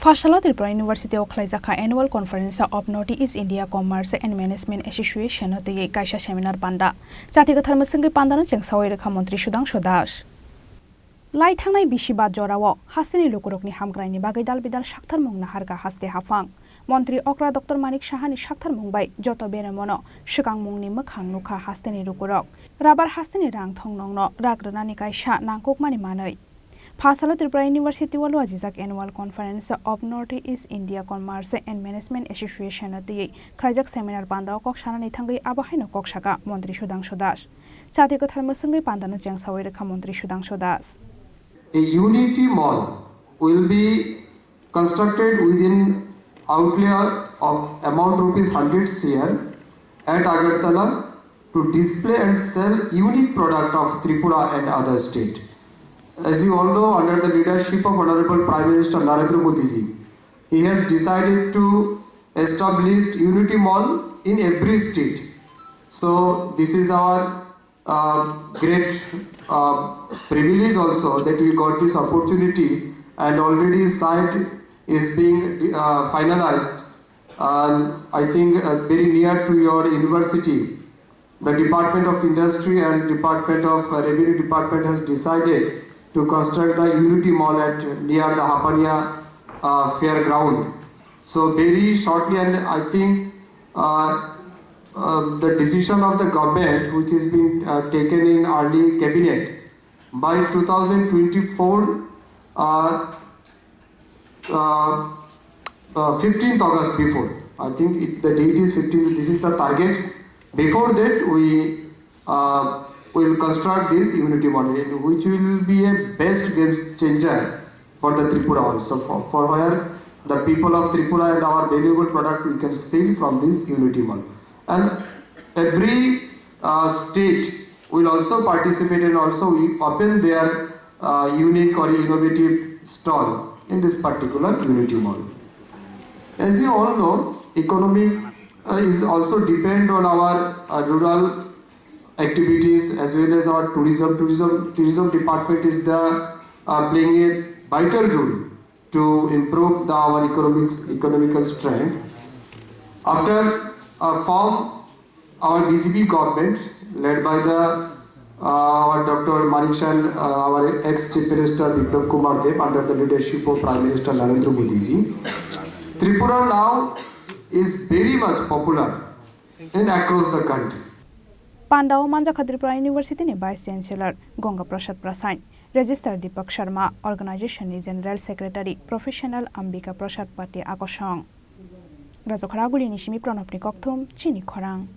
Fashala Tripura University of Khlaijakha Annual Conference of Northeast India Commerce and Management Association of the Kaisha Seminar Panda. Jatiga Tharmasangi Pandana Chengsawai Rekha Montri Sudang Sodas. Lai Thangnai Bishiba Jorawo, Hasini Lukurokni Hamgraini Bagidal Bidal Shakhtar Mungna Harga Haste Hafang. Montri Okra Dr. Manik Shahani Shakhtar Mumbai, Joto Beremono, Shukang Mungni Makhang Nuka Hasteni Lukurok. Rabar Hasteni Rang Thong Nongno, Ragranani Kaisha Nangkok Mani Manoi. Fashala Tripura University walu Ajizak Annual Conference of Northeast India Commerce and Management Association at the Khlaijakha Seminar Panda Kokshana Nithangi Abahino Kokshaka Montri Sudang Sodas. Jatiga Tharmasangi Pandana Chengsawai Rekha Montri Sudang Sodas. A Unity Mall will be constructed within outlay of amount rupees 100 crore at Agartala to display and sell unique product of Tripura and other state. As you all know, under the leadership of Honorable Prime Minister Narendra Modi ji, he has decided to establish Unity Mall in every state. So this is our great privilege also that we got this opportunity, and already site is being finalized. I think very near to your university, the Department of Industry and Department of Revenue Department has decided to construct the Unity Mall at near the Hapania fairground. So very shortly, and I think the decision of the government, which is being taken in early cabinet, by 2024, 15th August before. I think the date is 15th. This is the target. Before that, we will construct this Unity Mall, which will be a best game changer for the Tripura also, for where the people of Tripura and our valuable product we can steal from this Unity Mall. And every state will also participate, and also we open their unique or innovative stall in this particular Unity Mall. As you all know, economy is also depend on our rural activities as well as our tourism. Tourism department is the playing a vital role to improve our economical strength. After form our BJP government led by the our Dr. Manik Shah, our ex-Chief Minister Vikram Kumar Dev, under the leadership of Prime Minister Narendra Modi ji, Tripura now is very much popular in across the country. Panda Manjakha Tripura University ni Vice Chancellor Gonga Prasad Prasad, Register Deepak Sharma, Organization ni General Secretary Professional Ambika Prasad Pati Akosong. Rajokhara Guli Nishimi Pranopni Kokthum, Chini Khorang.